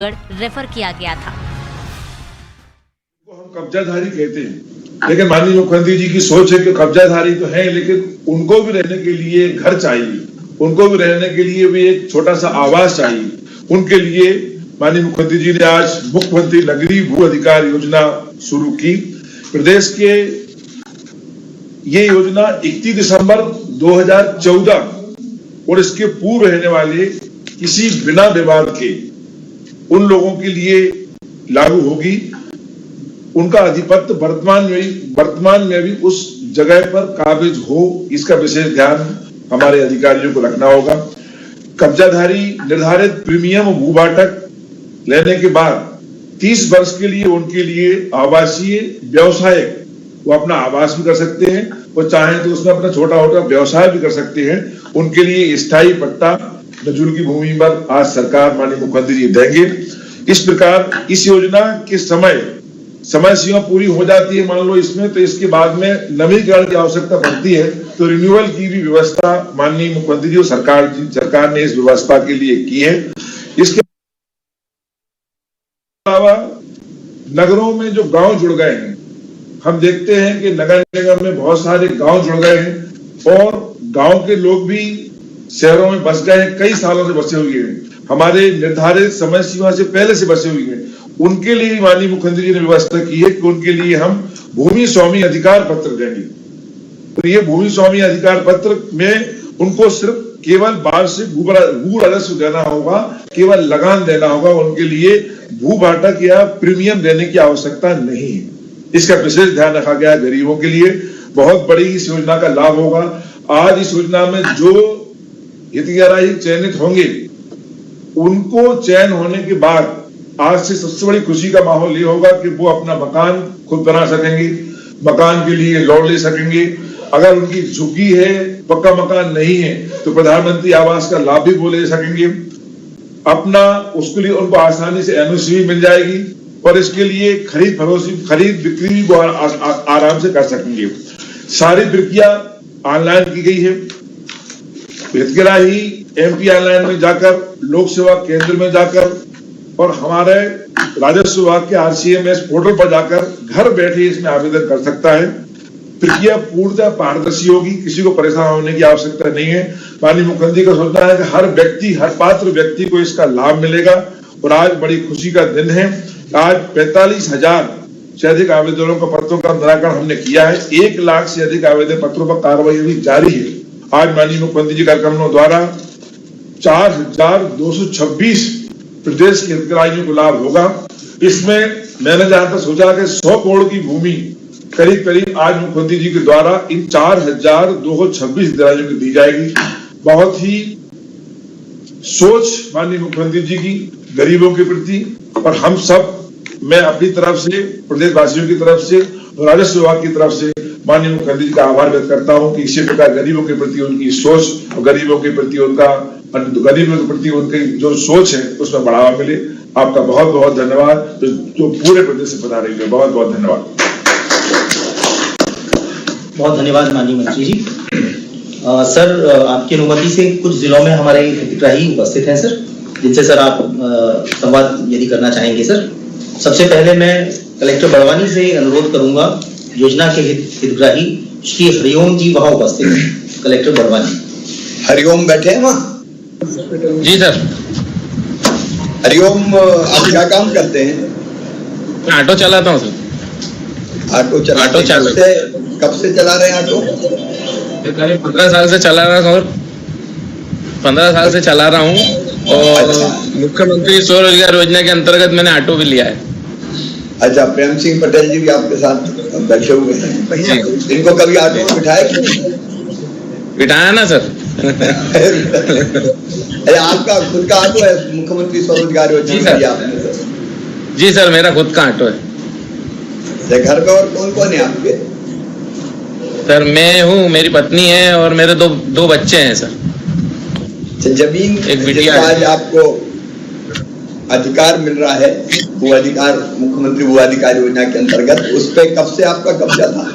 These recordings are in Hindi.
रेफर किया गया था। हम कब्जाधारी कहते हैं, लेकिन माननीय मुख्यमंत्री जी की सोच है कि कब्जाधारी तो है, लेकिन उनको भी रहने के लिए घर चाहिए, उनको भी रहने के लिए भी एक छोटा सा आवास चाहिए। उनके लिए माननीय मुख्यमंत्री जी ने आज मुख्यमंत्री नगरीय भू अधिकार योजना शुरू की। प्रदेश के ये योजना 31 दिसंबर 2014 और इसके पूर्व रहने वाले किसी बिना विवाद के उन लोगों के लिए लागू होगी। उनका अधिपत्य वर्तमान में भी उस जगह पर काबिज हो, इसका विशेष ध्यान हमारे अधिकारियों को रखना होगा। कब्जाधारी निर्धारित प्रीमियम भूभाटक लेने के बाद 30 वर्ष के लिए उनके लिए आवासीय व्यवसायिक वो अपना आवास भी कर सकते हैं, वो चाहें तो उसमें अपना छोटा छोटा व्यवसाय भी कर सकते हैं। उनके लिए स्थायी पट्टा नजूल की भूमि पर आज सरकार माननीय मुख्यमंत्री जी देंगे। इस प्रकार इस योजना के समय सीमा पूरी हो जाती है, मान लो इसमें, तो इसके बाद में नवीनीकरण की आवश्यकता पड़ती है, तो रिन्यूअल की भी व्यवस्था माननीय मुख्यमंत्री जी और सरकार ने इस व्यवस्था के लिए की है। इसके अलावा नगरों में जो गांव जुड़ गए हैं, हम देखते हैं कि नगर निगम में बहुत सारे गांव जुड़ गए हैं और गांव के लोग भी शहरों में बस गए हैं, कई सालों से बसे हुए हैं, हमारे निर्धारित समय सीमा से पहले से बसे हुए हैं। उनके लिए माननीय मुख्यमंत्री जी ने व्यवस्था की है कि उनके लिए हम भूमि स्वामी अधिकार पत्र देंगे। तो ये भूमि स्वामी अधिकार पत्र में उनको सिर्फ केवल वार्षिक भू राजस्व देना होगा, केवल लगान देना होगा, उनके लिए भू भाटक या प्रीमियम देने की आवश्यकता नहीं है। इसका विशेष ध्यान रखा गया है। गरीबों के लिए बहुत बड़ी इस योजना का लाभ होगा। आज इस योजना में जो हितग्राही चयनित होंगे, उनको चयन होने के बाद आज से सबसे बड़ी खुशी का माहौल ये होगा कि वो अपना मकान खुद बना सकेंगे, मकान के लिए लोन ले सकेंगे। अगर उनकी झुग्गी है, पक्का मकान नहीं है, तो प्रधानमंत्री आवास का लाभ भी वो ले सकेंगे। अपना उसके लिए उनको आसानी से एनओसी भी मिल जाएगी और इसके लिए खरीद बिक्री भी वो आराम से कर सकेंगे। सारी प्रक्रिया ऑनलाइन की गई है। हितग्राही एमपी ऑनलाइन में जाकर, लोक सेवा केंद्र में जाकर और हमारे राजस्व विभाग के RCMS पोर्टल पर जाकर घर बैठे इसमें आवेदन कर सकता है। प्रक्रिया पूर्णतः पारदर्शी होगी, किसी को परेशान होने की आवश्यकता नहीं है। माननीय मुख्यमंत्री का सोचना है कि हर पात्र व्यक्ति को इसका लाभ मिलेगा और आज बड़ी खुशी का दिन है। आज 45,000 से अधिक आवेदनों का पत्रों का निराकरण हमने किया है। 1 लाख से अधिक आवेदन पत्रों पर कार्रवाई अभी जारी है। आज माननीय मुख्यमंत्री जी कार्यक्रमों द्वारा 4,226 प्रदेश के हितग्राहियों को लाभ होगा। इसमें मैंने जहां तक सोचा कि 100 करोड़ की भूमि करीब आज मुख्यमंत्री जी के द्वारा इन 4,226 हितग्राहियों को दी जाएगी। बहुत ही सोच माननीय मुख्यमंत्री जी की गरीबों के प्रति, और हम सब, मैं अपनी तरफ से, प्रदेशवासियों की तरफ से और राजस्व विभाग की तरफ से माननीय मुख्यमंत्री जी का आभार व्यक्त करता हूं कि इसी प्रकार गरीबों के प्रति उनकी सोच और गरीबों के प्रति उनकी जो सोच है उसमें बढ़ावा मिले। आपका बहुत बहुत धन्यवाद। जो पूरे प्रदेश से पधारे हुए, बहुत बहुत धन्यवाद। बहुत धन्यवाद माननीय मंत्री जी। सर, आपकी अनुमति से कुछ जिलों में हमारे हितग्राही उपस्थित हैं सर, जिनसे सर आप संवाद यदि करना चाहेंगे सर। सबसे पहले मैं कलेक्टर बड़वानी से अनुरोध करूंगा, योजना के हितग्राही श्री हरिओम जी वहां उपस्थित हैं। कलेक्टर बड़वानी। हरिओम बैठे हैं वहाँ? जी सर। हरिओम, आप क्या काम करते हैं? मैं ऑटो चलाता हूँ सर। ऑटो चलाते कब से चला रहे हैं ऑटो? करीब 15 साल से चला रहा हूँ। 15 साल से चला रहा हूँ और मुख्यमंत्री स्वरोजगार योजना के अंतर्गत मैंने ऑटो भी लिया है। अच्छा, प्रेम सिंह पटेल जी भी आपके साथ बैठे हुए हैं। इनको कभी ऑटो में बिठाया ना सर? आपका खुद का ऑटो है? मुख्यमंत्री स्वरोजगार योजना आपने? जी सर, मेरा खुद का ऑटो है। घर पे और कौन कौन है आपके? सर, मैं हूँ, मेरी पत्नी है और मेरे दो बच्चे हैं सर। जमीन एक बिटिया। आज आपको अधिकार मिल रहा है, वो अधिकार मुख्यमंत्री भू अधिकार योजना के अंतर्गत, उस पे कब से आपका कब्जा था?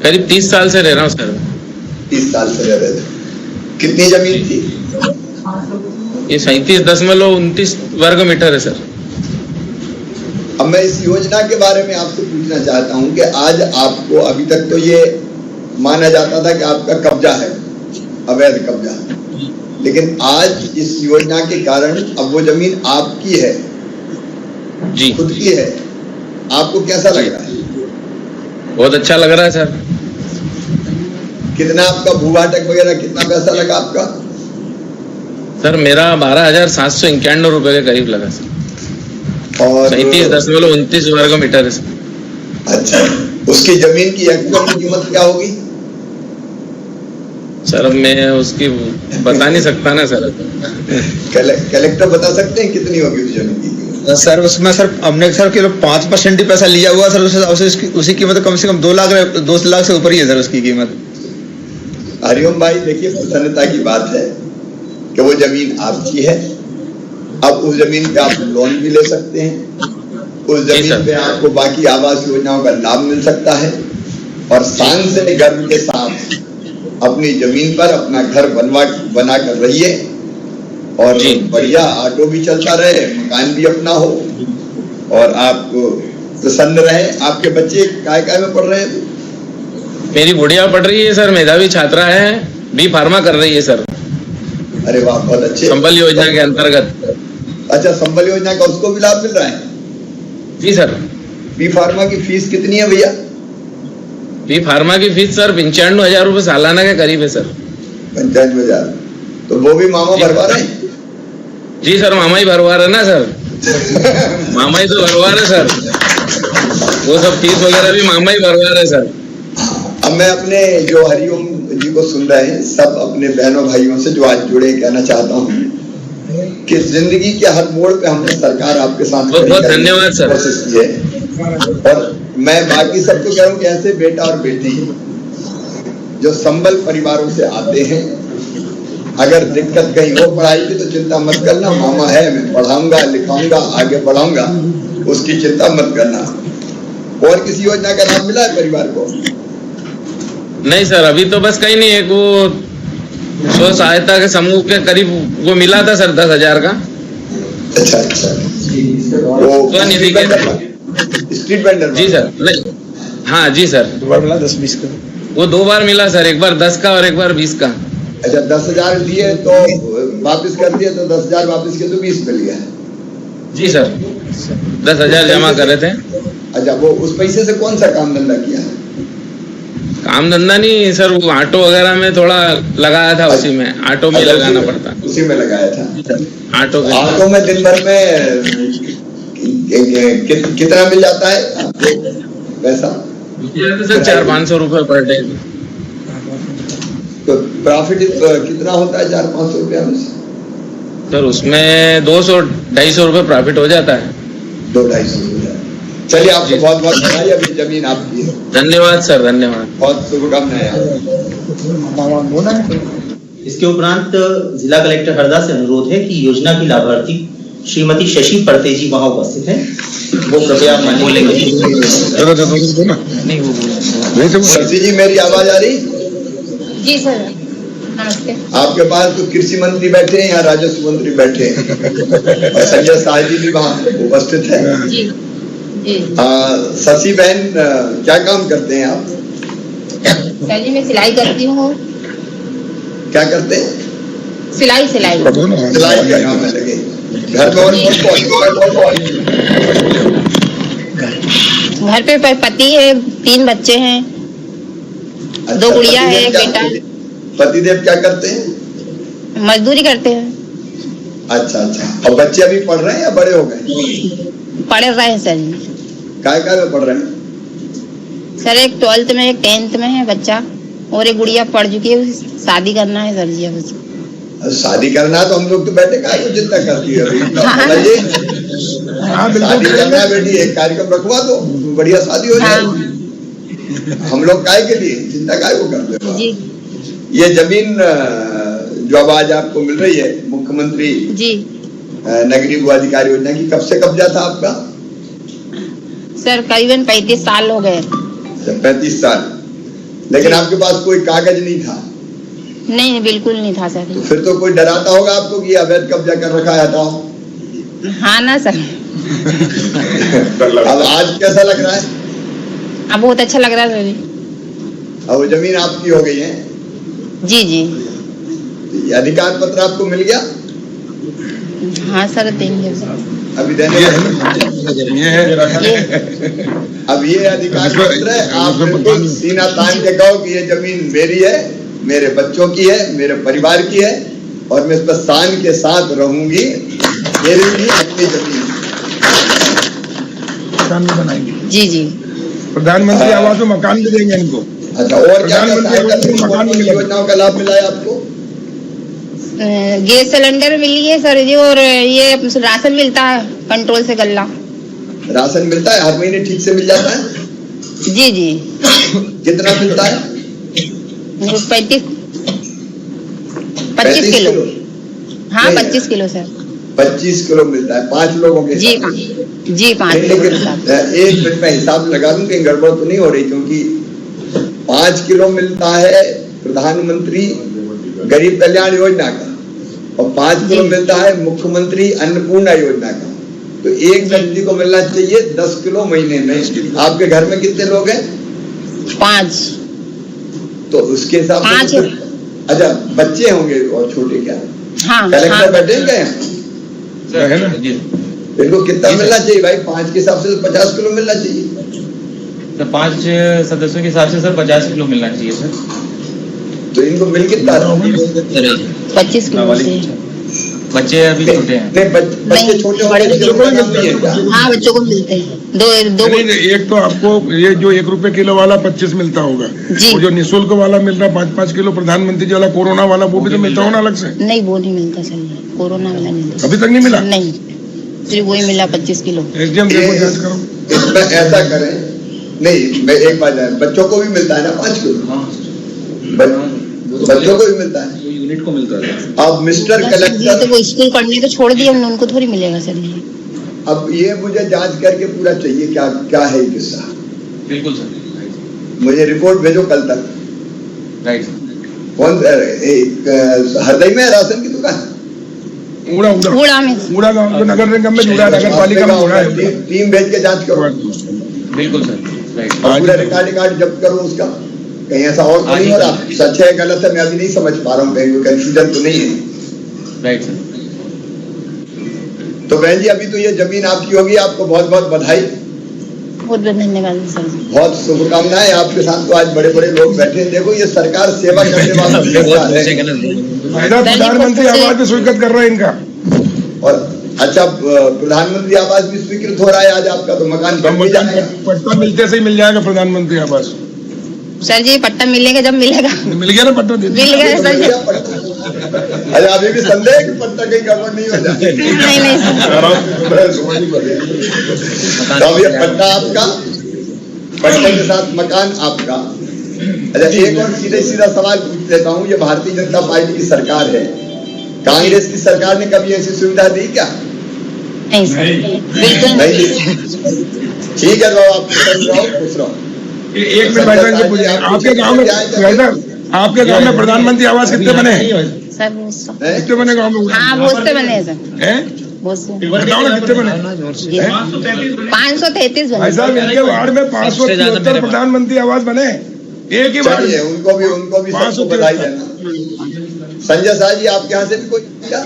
करीब 30 साल से रह रहा हूँ सर। 30 साल से रह रहे थे। कितनी जमीन थी? ये 37.29 वर्ग मीटर है सर। अब मैं इस योजना के बारे में आपसे पूछना चाहता हूं कि आज आपको, अभी तक तो ये माना जाता था कि आपका कब्जा है, अवैध कब्जा, लेकिन आज इस योजना के कारण अब वो जमीन आपकी है जी, खुद की है, आपको कैसा लग रहा है? बहुत अच्छा लग रहा है सर। कितना आपका भूभाटक वगैरह कितना पैसा लगा आपका? सर मेरा 12,791 रुपए के करीब लगा सर। और 37.29 वर्ग मीटर है सर। अच्छा, उसकी जमीन की एक्चुअल कीमत क्या होगी? सर अब मैं उसकी बता नहीं सकता ना सर। कलेक्टर बता सकते हैं कितनी होगी उस जमीन की कीमत? सर उसमें सर हमने सर केवल 5% ही पैसा लिया हुआ सर, उसी कीमत कम से कम 2 लाख से ऊपर ही है सर उसकी कीमत। हरिओम भाई देखिए, प्रसन्नता की बात है कि वो जमीन आपकी है। अब उस जमीन पे आप लोन भी ले सकते हैं, उस जमीन पे आपको बाकी आवास योजनाओं का लाभ मिल सकता है, और शान से गर्व के साथ अपनी जमीन पर अपना घर बना कर रहिए, और बढ़िया ऑटो भी चलता रहे, मकान भी अपना हो, और आप प्रसन्न रहे। आपके बच्चे काय में पढ़ रहे हैं? मेरी गुड़िया पढ़ रही है सर, मेधावी छात्रा है, बी फार्मा कर रही है सर। अरे वाह, बहुत अच्छे। संबल योजना के अंतर्गत। अच्छा, संबल योजना का उसको भी लाभ मिल रहा है? जी सर। बी फार्मा की फीस कितनी है भैया? बी फार्मा की फीस सर 95,000 रुपए सालाना के करीब है सर। 95,000, तो वो भी मामा भरवा रहे हैं? जी सर, मामा ही भरवा रहे ना सर। मामा ही तो भरवा रहे सर, वो सब फीस वगैरह भी मामा ही भरवा रहे सर। अब मैं अपने जो हरिओम जी को सुन रहे हैं, सब अपने बहनों भाइयों से जो आज जुड़े, कहना चाहता हूँ कि जिंदगी के हर मोड़ पे हमने सरकार आपके साथ बहुत धन्यवाद सर। कोशिश की है, और मैं बाकी सबको कह रहा हूँ कि ऐसे बेटा और बेटी जो संबल परिवारों से आते हैं, अगर दिक्कत कहीं हो पढ़ाई की तो चिंता मत करना, मामा है, मैं पढ़ाऊंगा लिखाऊंगा आगे बढ़ाऊंगा, उसकी चिंता मत करना। और किसी योजना का लाभ मिला है परिवार को? नहीं सर, अभी तो बस कहीं नहीं, एक वो स्व सहायता के समूह के करीब वो मिला था सर 10,000 का। अच्छा, वो स्वनिधि के स्ट्रीट वेंडर? जी सर, नहीं, हाँ जी सर, 2 बार मिला 10-20 का। वो 2 बार मिला सर, एक बार 10 का और एक बार 20 का। अच्छा, 10,000 दिए तो वापस कर दिए, तो 10,000 वापस किए तो 20 मिल गया है? जी सर, 10,000 जमा करे थे। अच्छा, वो उस पैसे से कौन सा काम धंधा किया है? काम धंधा नहीं सर, वो ऑटो वगैरह में थोड़ा लगाया था, उसी में ऑटो में लगाना पड़ता, उसी में लगाया था। ऑटो में दिन भर में कितना मिल जाता है आपको पैसा? सर 400-500 रुपए पर डे। तो प्रॉफिट कितना होता है 400-500 रुपया में? सर उसमें 200-250 रुपए प्रॉफिट हो जाता है। 200-250 रुपया। चलिए, आपको बहुत बहुत बधाई, अभी जमीन आपकी है। धन्यवाद सर, धन्यवाद, बहुत शुभकामनाएं। इसके उपरांत जिला कलेक्टर हरदा से अनुरोध है कि योजना की लाभार्थी श्रीमती शशि फड़ते जी वहां उपस्थित हैं, वो कृपया शशि जी, मेरी आवाज आ रही? जी सर, नमस्ते। आपके पास तो कृषि मंत्री बैठे हैं, यहाँ राजस्व मंत्री बैठे हैं, और संजय शाह जी भी वहाँ उपस्थित है। जी जी। शशि बहन, क्या काम करते हैं आप? सर जी, मैं सिलाई करती हूँ। क्या करते हैं? सिलाई सिलाई का काम है लगे। घर में और घर पे पति है, 3 बच्चे हैं, अच्छा, 2 गुड़िया है, एक बेटा। पतिदेव क्या करते हैं? मजदूरी करते हैं। अच्छा, और बच्चे अभी पढ़ रहे हैं या बड़े हो गए? पढ़ रहे हैं सर जी। काय में पढ़ रहे हैं? सर एक 12th में, एक 10th में है बच्चा, और एक गुड़िया पढ़ चुकी है, शादी करना है सर जी अब उसको। शादी करना है तो हम लोग तो बैठे काहे को चिंता करती है अभी? शादी करना है बेटी, एक कार्यक्रम रखवा दो, बढ़िया शादी हो जाए। हम लोग काहे के लिए चिंता काहे को करते हैं? जी। ये जमीन जो अब आज आपको मिल रही है, मुख्यमंत्री जी नगरीय भू अधिकार योजना की, कब से कब्जा था आपका? सर करीबन 35 साल हो गए। 35 साल, लेकिन आपके पास कोई कागज नहीं था? नहीं बिल्कुल नहीं था सर। तो फिर तो कोई डराता होगा आपको कि अवैध कब्जा कर रखा है, हटाओ। हाँ ना सर। डर अब आज कैसा लग रहा है? अब बहुत अच्छा लग रहा है सर। अब वो जमीन आपकी हो गई है? जी जी। ये अधिकार पत्र आपको मिल गया? हाँ सर देंगे सर। अभी देने अब ये अधिकार पत्र है, आप बिल्कुल सीना तान के कहो कि ये जमीन मेरी है, मेरे बच्चों की है, मेरे परिवार की है और मैं इस पर शान के साथ रहूंगी, मेरी भी अपनी जमीन। मकान भी बनाएंगे। जी जी। प्रधानमंत्री आवास में मकान भी देंगे इनको। अच्छा, और क्या प्रधानमंत्री मकान मिलेगा। योजनाओं का लाभ मिला है आपको? गैस सिलेंडर मिली है सर जी, और ये राशन मिलता है कंट्रोल से गल्ला। राशन मिलता है हर महीने ठीक से मिल जाता है? जी जी। कितना मिलता है? 25 किलो। हाँ नहीं, 25 किलो सर। 25 किलो मिलता है 5 लोगों के जी हिसाब से। जी 5 नहीं, किलो के लेकिन साथ। एक मिनट में हिसाब लगा दूं कहीं गड़बड़ तो नहीं हो रही, क्योंकि 5 किलो मिलता है प्रधानमंत्री गरीब कल्याण योजना का और 5 किलो मिलता है मुख्यमंत्री अन्नपूर्णा योजना का। तो एक व्यक्ति को मिलना चाहिए 10 किलो महीने में। आपके घर में कितने लोग हैं? 5। तो उसके हिसाब से 5 अच्छा, बच्चे होंगे और छोटे क्या? हाँ कलेक्टर हाँ। बैठेंगे? है ना? इनको कितना मिलना चाहिए भाई? 5 के हिसाब से 50 किलो मिलना चाहिए। सर 5 सदस्यों के हिसाब से सर 50 किलो मिलना चाहिए सर। तो इनको मिल कितना रहा? 25 किलो से। बच्चे अभी छोटे हैं। नहीं, बच्चे छोटे होंगे तो बच्चों को उनका भी नाम नहीं है क्या? हाँ बच्चों को मिलते हैं दो नहीं, एक तो आपको ये जो 1 रुपए किलो वाला 25 मिलता होगा, जी। और जो निःशुल्क वाला मिल रहा 5-5 किलो प्रधानमंत्री जी वाला कोरोना वाला, वो भी तो मिलता होगा अलग से। नहीं वो नहीं मिलता सर, कोरोना वाला नहीं मिलता। अभी तक नहीं मिला? नहीं, सिर्फ वही मिला 25 किलो। एसडीएम देखो, जांच करो। इसमें ऐसा करें, नहीं मैं एक बात है, बच्चों को भी मिलता है ना 5 किलो? बच्चों को भी मिलता है, यूनिट को मिलता है। अब मिस्टर ये कलेक्टर, तो वो स्कूल पढ़ने तो छोड़ दिया हमने, उनको थोड़ी मिलेगा सर ये। अब ये मुझे जांच करके पूरा चाहिए क्या क्या है ये किस्सा। बिल्कुल सर। मुझे रिपोर्ट भेजो कल तक। Right sir. कौन हरदई में है राशन की दुकान? उड़ा उड़ा गाँव जो नगर निगम में जुड़ा है, नगर पालिका में जुड़ा है। टीम भेज के जांच करो बिल्कुल सर। राइट। और पूरा रिकॉर्ड जब्त करो उसका। कहीं ऐसा और तो नहीं हो रहा? सच है गलत है मैं अभी नहीं समझ पा रहा हूँ, कहीं कंफ्यूजन तो नहीं है? Right sir. तो बहन जी, अभी तो ये जमीन आपकी होगी, आपको बहुत बहुत बधाई, बहुत बहुत धन्यवाद सर। बहुत शुभकामनाएं। आपके साथ तो आज बड़े बड़े लोग बैठे हैं। देखो ये सरकार सेवा करने वाला सरकार है। प्रधानमंत्री आवास भी स्वीकृत कर रहे हैं इनका। और अच्छा, प्रधानमंत्री आवास भी स्वीकृत हो रहा है आज आपका, तो मकान बन भी जाएगा। पट्टा मिलते से ही मिल जाएगा प्रधानमंत्री आवास। सर जी पट्टा मिलेगा जब मिलेगा। मिल गया ना पट्टा? मिल गया सर जी। अरे अभी भी संदेह है कि पट्टा कहीं गड़बड़ नहीं हो जाए? नहीं तो अब ये पट्टा आपका, पट्टे के साथ मकान आपका। अच्छा, एक और सीधा सवाल पूछ लेता हूँ। ये भारतीय जनता पार्टी की सरकार है, कांग्रेस की सरकार ने कभी ऐसी सुविधा दी क्या? नहीं सर, बिल्कुल नहीं दी। ठीक है, तो आप खुश रहो। एक मिनट भाई साहब पूछिए, आपके गांव में भाई साहब, आपके गांव में प्रधानमंत्री आवास कितने बने हैं? सर कितने बने गांव में? हाँ बहुत से बने हैं सर, हैं? बहुत से। बताओ ना कितने बने? 533 भाई साहब, इनके वार्ड में 573 प्रधानमंत्री आवास बने, एक ही वार्ड चलिए, में। उनको भी सबको बधाई देना। संजय शाह जी, आपके यहाँ से भी कोई क्या?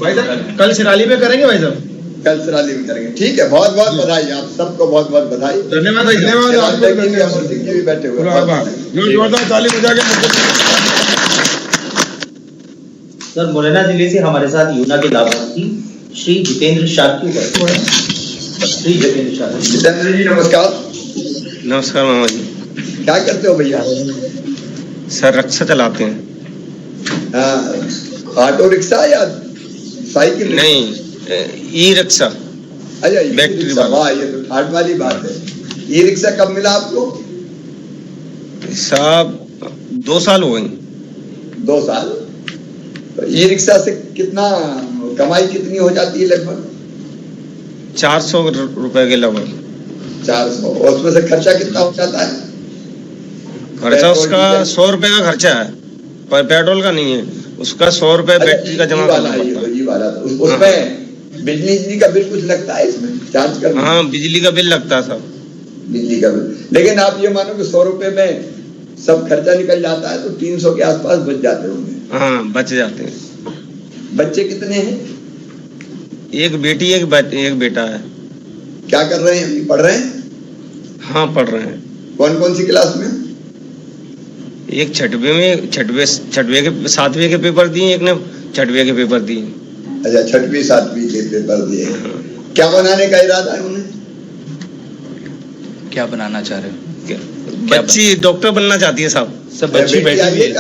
भाई साहब कल सिराली में करेंगे भाई साहब। कल सिराली में करेंगे। ठीक है, बहुत बहुत बधाई, आप सबको बहुत बहुत बधाई। धन्यवाद। धन्यवाद आपको। अमर सिंह जी भी बैठे हुए हैं। जोरदार ताली बजा के। सर मुरैना जिले से हमारे साथ योजना के लाभार्थी श्री जितेंद्र शाह की श्री जितेंद्र शाह। जितेंद्र जी नमस्कार। नमस्कार मामा जी। क्या करते हो भैया? सर रिक्शा चलाते हैं। ऑटो रिक्शा या साइकिल? नहीं, ई रिक्शा। अच्छा, ई बैटरी रिक्शा, वाला। वाह, ये तो ठाट वाली बात है। ई रिक्शा कब मिला आपको? साहब 2 साल हो गई। 2 साल। तो ई रिक्शा से कितना कमाई कितनी हो जाती है? लगभग 400 रुपए के लगभग। 400। और उसमें से खर्चा कितना हो जाता है? खर्चा उसका 100 रुपए का खर्चा है। पर पेट्रोल का नहीं है, उसका 100 रुपए बैटरी का जमा करना पड़ता है। ये वाला उसमें बिजली का बिल कुछ लगता है इसमें चार्ज करना? हाँ, बिजली का बिल लगता है सब, बिजली का बिल। लेकिन आप ये मानो कि 100 रुपए में सब खर्चा निकल जाता है तो 300 के आसपास बच जाते होंगे। हाँ, बच जाते हैं। बच्चे कितने हैं? एक बेटी एक बेटा है। क्या कर रहे हैं? पढ़ रहे हैं? हाँ, पढ़ रहे हैं। कौन कौन सी क्लास में? एक छठवें के 7वें के पेपर दिए, एक ने 6वें के पेपर दिए। अच्छा, 6वीं 7वीं के पेपर दिए। क्या बनाने का इरादा है उन्हें? क्या बनाना चाह रहे हो? बच्ची डॉक्टर बनना चाहती है साहब। सब बच्ची बैठी हुई है।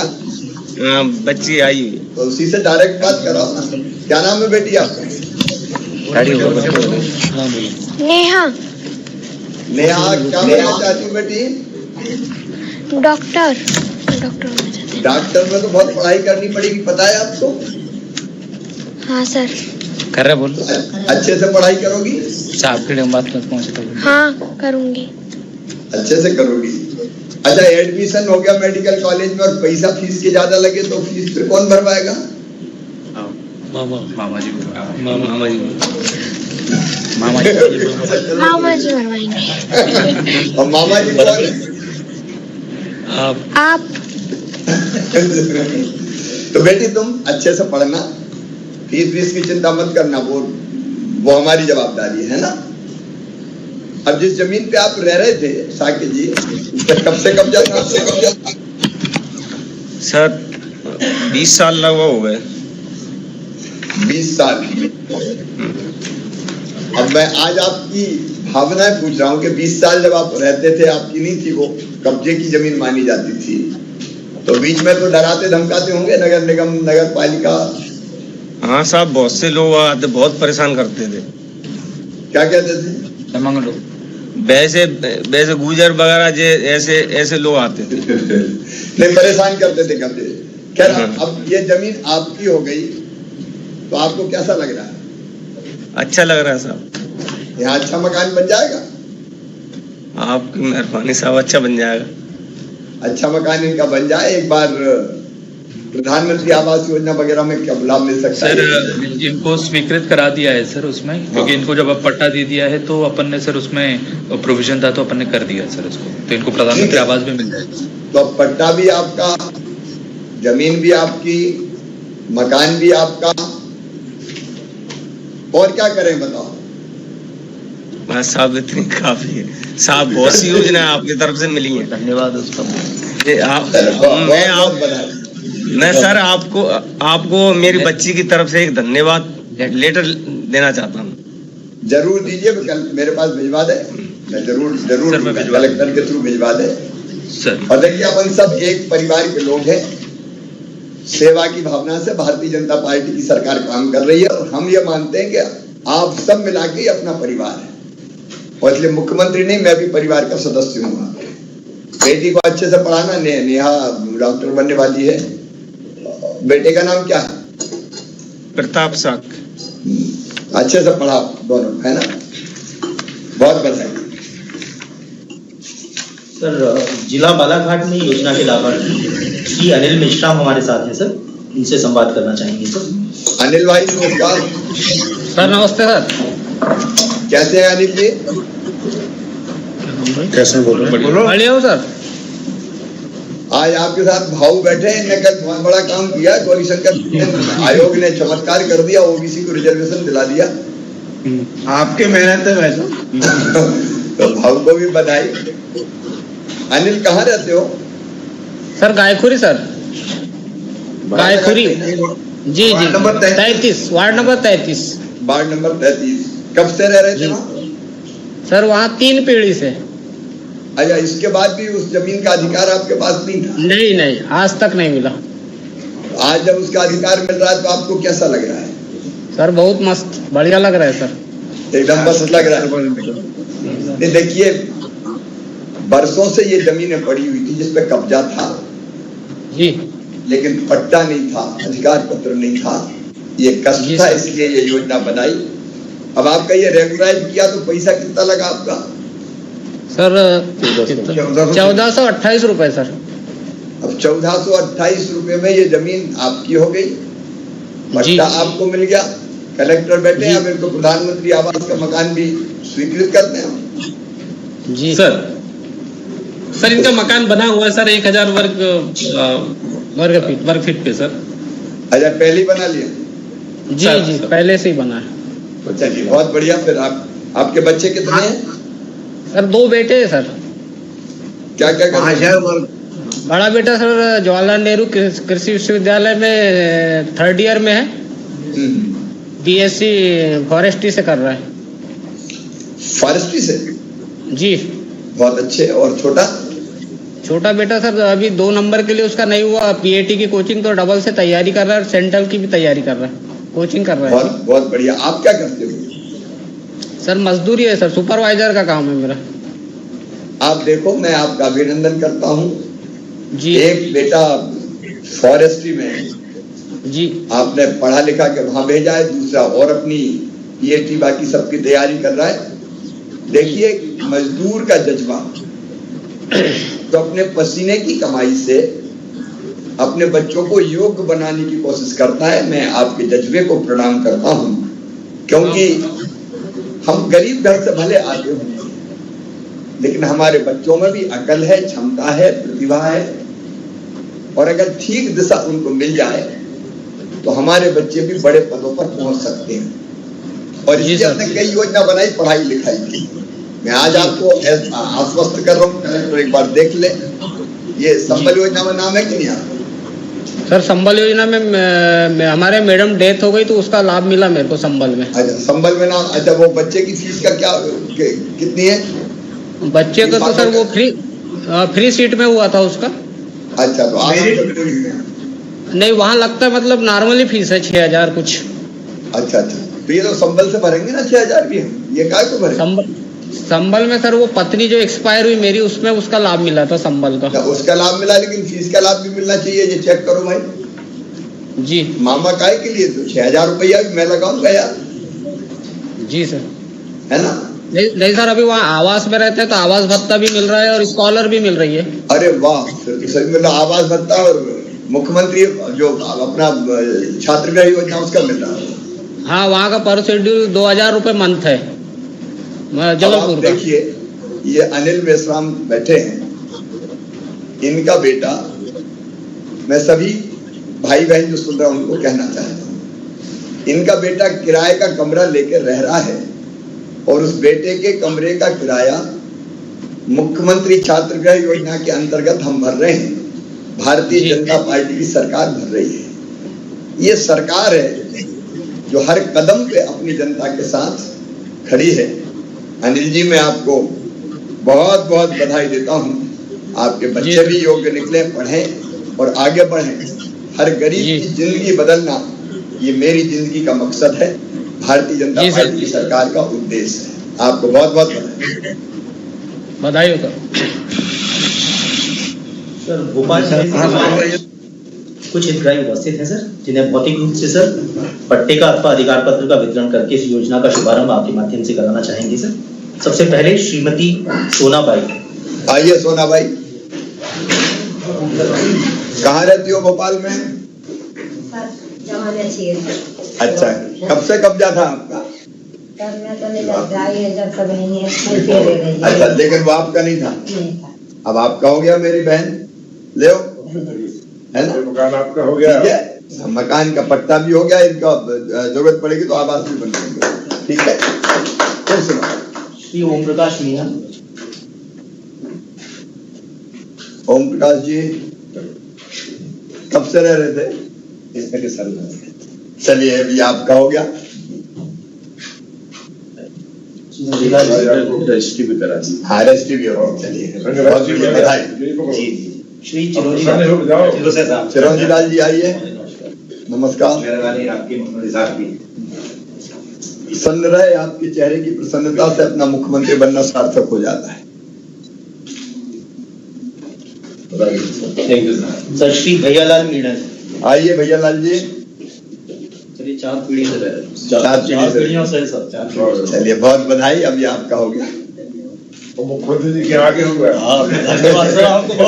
हाँ, बच्ची आई हुई। तो उसी से डायरेक्ट बात कराओ ना। क्या नाम है बेटी आपका? नेहा। नेहा, क्या बनना चाहती हो बेटी? डॉक्टर। डॉक्टर में तो बहुत पढ़ाई करनी पड़ेगी, पता है आपको? हाँ सर। कर रहे बोल। अच्छे से पढ़ाई करोगी? साहब के बात मत पहुंचे। हाँ करूँगी। अच्छे से करोगी। अच्छा, एडमिशन हो गया मेडिकल कॉलेज में और पैसा फीस के ज्यादा लगे तो फीस फिर कौन भरवाएगा? मामा जी भरवाएंगे। और मामा जी कौन है? आप। तो बेटी तुम अच्छे से पढ़ना, फीस की चिंता मत करना, वो हमारी जवाबदारी है ना। अब जिस जमीन पे आप रह रहे थे साकिब जी, उस पर कब से कब्जा था? सर 20 साल लगभग हो गए। 20 साल। अब मैं आज आपकी भावनाएं पूछ रहा हूँ कि 20 साल जब आप रहते थे, आपकी नहीं थी, वो कब्जे की जमीन मानी जाती थी, तो बीच में तो डराते धमकाते होंगे नगर निगम, नगर पालिका? हाँ साहब, बहुत से लोग आते, बहुत परेशान करते थे। क्या कहते थे? वैसे गुजर वगैरह ऐसे लोग आते थे। नहीं, परेशान करते थे कब्जे। खैर, अब ये जमीन आपकी हो गई तो आपको कैसा लग रहा है? अच्छा लग रहा है साहब। यहाँ अच्छा मकान बन जाएगा? आपकी मेहरबानी साहब, अच्छा बन जाएगा। अच्छा मकान इनका बन जाए। एक बार प्रधानमंत्री आवास योजना वगैरह में क्या लाभ मिल सकता है? सर इनको स्वीकृत करा दिया है सर उसमें, क्योंकि इनको जब अब पट्टा दे दिया है तो अपन ने सर उसमें प्रोविजन था तो अपन ने कर दिया सर उसको, तो इनको प्रधानमंत्री आवास भी मिल जाएगा। तो अब पट्टा भी आपका, जमीन भी आपकी, मकान भी आपका, और क्या करें बताओ? बस साहब, इतनी काफी है साहब। बहुत सी योजना आपकी तरफ से मिली है, धन्यवाद उसका। मैं सर आपको मेरी बच्ची की तरफ से एक धन्यवाद लेटर देना चाहता हूँ। जरूर दीजिए, कल मेरे पास भिजवा दे, मैं जरूर कलेक्टर के थ्रू भिजवा दे सर। और देखिए, अपन सब एक परिवार के लोग हैं। सेवा की भावना से भारतीय जनता पार्टी की सरकार काम कर रही है और हम ये मानते हैं कि आप सब मिला के अपना परिवार है, और इसलिए मुख्यमंत्री नहीं, मैं भी परिवार का सदस्य हूँ। बेटी को अच्छे से पढ़ाना। नेहा डॉक्टर बनने वाली है। बेटे का नाम क्या है? प्रताप साक। अच्छे से पढ़ाओ दोनों, है ना। बहुत बधाई। सर, जिला बालाघाट में योजना के लाभार्थी श्री अनिल मिश्रा हमारे साथ हैं सर, इनसे संवाद करना चाहेंगे सर। अनिल भाई नमस्कार। सर नमस्ते सर। कैसे हैं अनिल जी? कैसे बोल रहे हैं? बढ़िया हो सर। आज आपके साथ भाऊ बैठे हैं। इन्होंने कल बहुत बड़ा काम किया। गौरी शंकर आयोग ने चमत्कार कर दिया, ओबीसी को रिजर्वेशन दिला दिया। आपके मेहनत है वैसे। तो भाऊ को भी बधाई। अनिल कहाँ रहते हो? सर गायखुरी सर, गायखुरी जी जी, number 33 ward number 33। Ward number 33। कब से रह रहे थे वहाँ? सर वहाँ 3 पीढ़ी से। अच्छा, इसके बाद भी उस जमीन का अधिकार आपके पास नहीं था? नहीं, आज तक नहीं मिला। आज जब उसका अधिकार मिल रहा है तो आपको कैसा लग रहा है? सर बहुत मस्त, बढ़िया लग रहा है सर, एकदम मस्त लग रहा है। देखिए, बरसों से ये जमीनें पड़ी हुई थी जिसपे कब्जा था जी, लेकिन पट्टा नहीं था, अधिकार पत्र नहीं था। ये कष्ट था, इसलिए ये योजना बनाई। अब आपका ये रेगुलराइज किया तो पैसा कितना लगा आपका? सर 1428 रुपए सर। अब 1428 रुपए में ये जमीन आपकी हो गई, पट्टा आपको मिल गया, कलेक्टर बैठे हैं, अब इनको प्रधानमंत्री आवास का मकान भी स्वीकृत करते हैं। जी सर इनका मकान बना हुआ है सर 1000 वर्ग फीट पे सर। अच्छा, पहले ही बना लिया? जी पहले से ही बना है। चलिए बहुत बढ़िया। फिर आपके बच्चे कितने हैं? सर 2 बेटे हैं सर। क्या क्या करते हैं? बड़ा बेटा सर जवाहरलाल नेहरू कृषि विश्वविद्यालय में 3rd ईयर में है, BSc फॉरेस्ट्री से कर रहा है। फॉरेस्ट्री से? जी बहुत अच्छे। और छोटा बेटा सर अभी 2 नंबर के लिए उसका नहीं हुआ, PAT की कोचिंग तो डबल से तैयारी कर रहा है और सेंट्रल की भी तैयारी कर रहा है, कोचिंग कर रहा है। बहुत बढ़िया। आप क्या करते हो? सर मजदूरी है सर, सुपरवाइजर का काम है मेरा। आप देखो, मैं आपका अभिनंदन करता हूँ जी। एक बेटा फॉरेस्ट्री में जी आपने पढ़ा लिखा के वहां भेजा है, दूसरा और अपनी PAT बाकी सबकी तैयारी कर रहा है। देखिए मजदूर का जज्बा तो अपने पसीने की कमाई से अपने बच्चों को योग्य बनाने की कोशिश करता है। मैं आपके जज्बे को प्रणाम करता हूं, क्योंकि हम गरीब घर से भले आते होंगे लेकिन हमारे बच्चों में भी अकल है, क्षमता है, प्रतिभा है, और अगर ठीक दिशा उनको मिल जाए तो हमारे बच्चे भी बड़े पदों पर पहुंच सकते हैं। और इसलिए हमने कई योजना बनाई पढ़ाई लिखाई की। मैं आज आपको आश्वस्त कर रहा हूँ, कलेक्टर एक बार देख ले, ये संबल योजना में नाम है कि नहीं आपको? सर संबल योजना में हमारे मैडम डेथ हो गई तो उसका लाभ मिला मेरे को संबल में। अच्छा, संबल में नाम। अच्छा, वो बच्चे की फीस का क्या कितनी है? बच्चे का तो सर वो फ्री सीट में हुआ था उसका। अच्छा, तो नहीं वहाँ लगता है, मतलब नॉर्मली फीस है 6000 कुछ। अच्छा, तो ये तो संबल से भरेंगे ना 6000 भी? ये काय को भरेंगे? संबल में सर वो पत्नी जो एक्सपायर हुई मेरी, उसमें उसका लाभ मिला था संबल का। उसका लाभ मिला, लेकिन फीस का लाभ भी मिलना चाहिए। ये चेक करो भाई। जी मामा काय के लिए तो 6000 रुपया भी मैं लगाऊंगा यार। जी सर, है ना? नहीं सर, अभी वहाँ आवास में रहते हैं तो आवास भत्ता भी मिल रहा है और स्कॉलर भी मिल रही है। अरे वाह, मतलब आवास भत्ता और मुख्यमंत्री जो अपना छात्रवृत्ति योजना उसका मिल रहा है। हाँ, वहाँ का पर शेड्यूल 2000 रुपये मंथ है जबलपुर का। देखिए ये अनिल मेश्राम बैठे हैं, इनका बेटा, मैं सभी भाई बहन जो सुन रहा हूं उनको कहना चाहता हूं, इनका बेटा किराए का कमरा लेकर रह रहा है और उस बेटे के कमरे का किराया मुख्यमंत्री छात्रवृत्ति योजना के अंतर्गत हम भर रहे हैं। भारतीय जनता पार्टी की सरकार भर रही है। ये सरकार है जो हर कदम पे अपनी जनता के साथ खड़ी है। अनिल जी, मैं आपको बहुत बहुत बधाई देता हूं। आपके बच्चे भी योग्य निकले, पढ़ें और आगे बढ़ें। हर गरीब की जिंदगी बदलना ये मेरी जिंदगी का मकसद है, भारतीय जनता पार्टी की सरकार का उद्देश्य है। आपको बहुत बहुत बधाई हो सर। भोपाल कुछ हितग्राही उपस्थित हैं सर, जिन्हें भौतिक रूप से सर पट्टे का अथवा अधिकार पत्र का वितरण करके इस योजना का शुभारंभ आपके माध्यम से कराना चाहेंगे सर। सबसे पहले श्रीमती सोनाबाई। आइए सोनाबाई, कहाँ रहती हो भोपाल में? अच्छा, कब से कब्जा था आपका? अच्छा, लेकिन वो आपका नहीं था, अब आपका हो गया मेरी बहन, ले है ना? मकान आपका हो गया। ठीक है, मकान का पट्टा भी हो गया, इनका जरूरत पड़ेगी तो आवास भी बन जाएंगे। ठीक है, फिर सुनो। श्री ओम प्रकाश मीणा। ओम प्रकाश जी कब से रह रहे थे? इसमें के साल। चलिए, अभी आपका हो गया। रजिस्ट्री भी करा दी। हाँ, रजिस्ट्री भी हो। चलिए, बहुत बधाई। श्री चिरंजी लाल जी आइए, नमस्कार। सुन रहे, आपके चेहरे की प्रसन्नता से अपना मुख्यमंत्री बनना सार्थक हो जाता है। सर श्री भैयालाल मीणा। आइए भैयालाल जी। चलिए, 4 पीढ़ी से रह, 4 पीढ़ियों से सर। चलिए, बहुत बधाई, अभी आपका हो गया। मुख्यमंत्री जी के आगे हो गया। धन्यवाद सर, आपको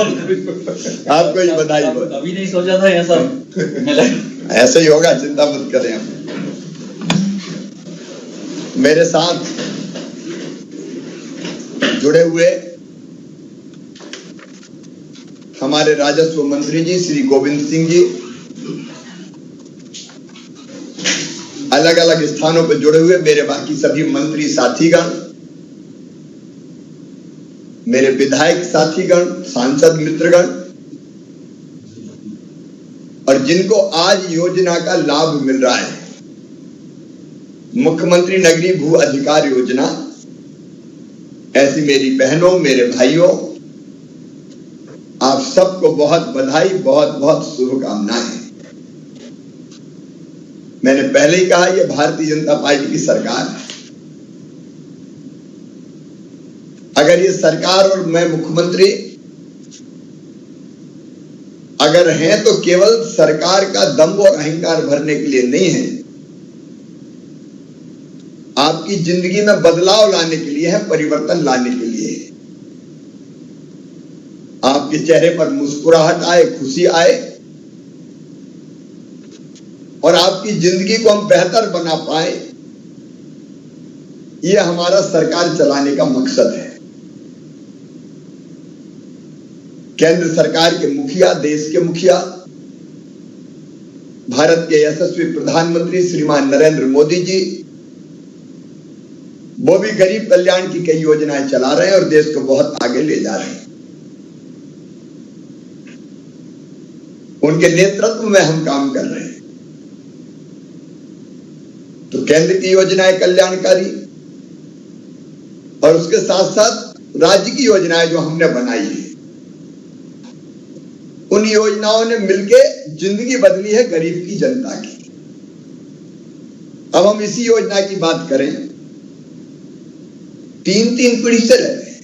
आपको ही बधाई हो। अभी नहीं सोचा था ऐसा मिला। ऐसे ही होगा, चिंता मत करें आप। मेरे साथ जुड़े हुए हमारे राजस्व मंत्री जी श्री गोविंद सिंह जी, अलग अलग स्थानों पर जुड़े हुए मेरे बाकी सभी मंत्री साथीगण, मेरे विधायक साथीगण, सांसद मित्रगण, और जिनको आज योजना का लाभ मिल रहा है, मुख्यमंत्री नगरीय भू अधिकार योजना, ऐसी मेरी बहनों, मेरे भाइयों, आप सबको बहुत बधाई, बहुत बहुत शुभकामनाएं। मैंने पहले ही कहा, यह भारतीय जनता पार्टी की सरकार है। अगर ये सरकार और मैं मुख्यमंत्री अगर हैं तो केवल सरकार का दम्भ और अहंकार भरने के लिए नहीं है, आपकी जिंदगी में बदलाव लाने के लिए है, परिवर्तन लाने के लिए है। आपके चेहरे पर मुस्कुराहट आए, खुशी आए, और आपकी जिंदगी को हम बेहतर बना पाए, यह हमारा सरकार चलाने का मकसद है। केंद्र सरकार के मुखिया, देश के मुखिया, भारत के यशस्वी प्रधानमंत्री श्रीमान नरेंद्र मोदी जी, वो भी गरीब कल्याण की कई योजनाएं चला रहे हैं और देश को बहुत आगे ले जा रहे हैं। उनके नेतृत्व में हम काम कर रहे हैं। तो केंद्र की योजनाएं कल्याणकारी और उसके साथ साथ राज्य की योजनाएं जो हमने बनाई है, उन योजनाओं ने मिलके जिंदगी बदली है गरीब की जनता की। अब हम इसी योजना की बात करें, 3-3 पीढ़ी से रह रहे हैं,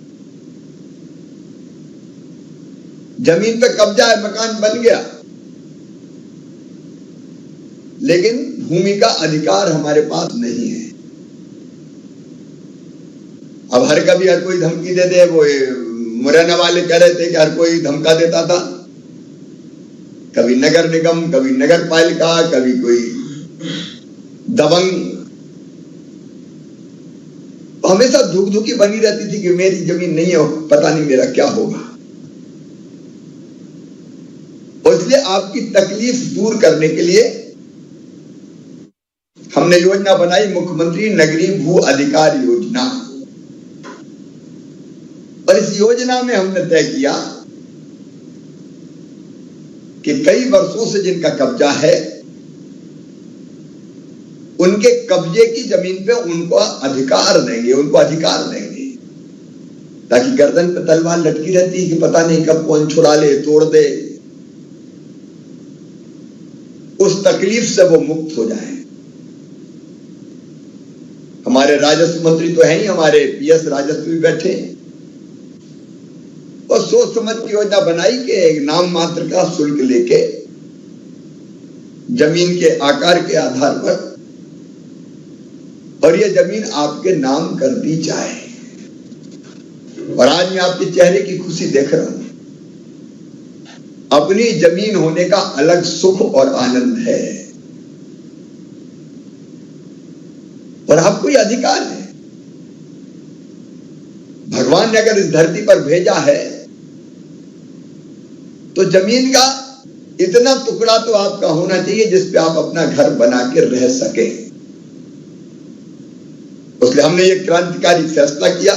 जमीन पे कब्जा है, मकान बन गया, लेकिन भूमि का अधिकार हमारे पास नहीं है। अब हर कभी हर कोई धमकी दे दे, वो मुरैना वाले कह रहे थे कि हर कोई धमका देता था, कभी नगर निगम, कभी नगर पालिका, कभी कोई दबंग, हमेशा धुक-धुकी बनी रहती थी कि मेरी जमीन नहीं है, पता नहीं मेरा क्या होगा। और इसलिए आपकी तकलीफ दूर करने के लिए हमने योजना बनाई, मुख्यमंत्री नगरीय भू अधिकार योजना। और इस योजना में हमने तय किया कि कई वर्षों से जिनका कब्जा है, उनके कब्जे की जमीन पे उनको अधिकार देंगे, उनको अधिकार देंगे, ताकि गर्दन पे तलवार लटकी रहती है कि पता नहीं कब कौन छुड़ा ले, तोड़ दे, उस तकलीफ से वो मुक्त हो जाए। हमारे राजस्व मंत्री तो है ही, हमारे पीएस राजस्व भी बैठे हैं, और सोच समझ की योजना बनाई कि एक नाम मात्र का शुल्क लेके जमीन के आकार के आधार पर, और यह जमीन आपके नाम कर दी जाए। और आज मैं आपके चेहरे की खुशी देख रहा हूं। अपनी जमीन होने का अलग सुख और आनंद है, और आपको यह अधिकार है। भगवान ने अगर इस धरती पर भेजा है तो जमीन का इतना टुकड़ा तो आपका होना चाहिए जिस पे आप अपना घर बना के रह सके। इसलिए हमने ये क्रांतिकारी फैसला किया।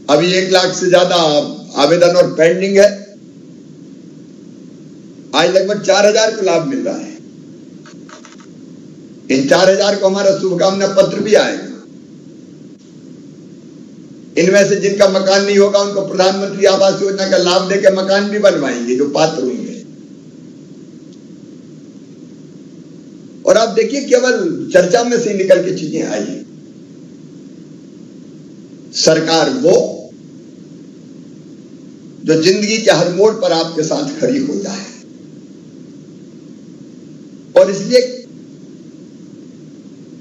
अभी 1 लाख से ज्यादा आवेदन और पेंडिंग है। आज लगभग 4000 को लाभ मिल रहा है। इन 4000 को हमारा शुभकामना पत्र भी आएगा। इनमें से जिनका मकान नहीं होगा उनको प्रधानमंत्री आवास योजना का लाभ देकर मकान भी बनवाएंगे जो पात्र होंगे। और आप देखिए, केवल चर्चा में से निकल के चीजें आई। सरकार वो जो जिंदगी के हर मोड़ पर आपके साथ खड़ी हो जाए, और इसलिए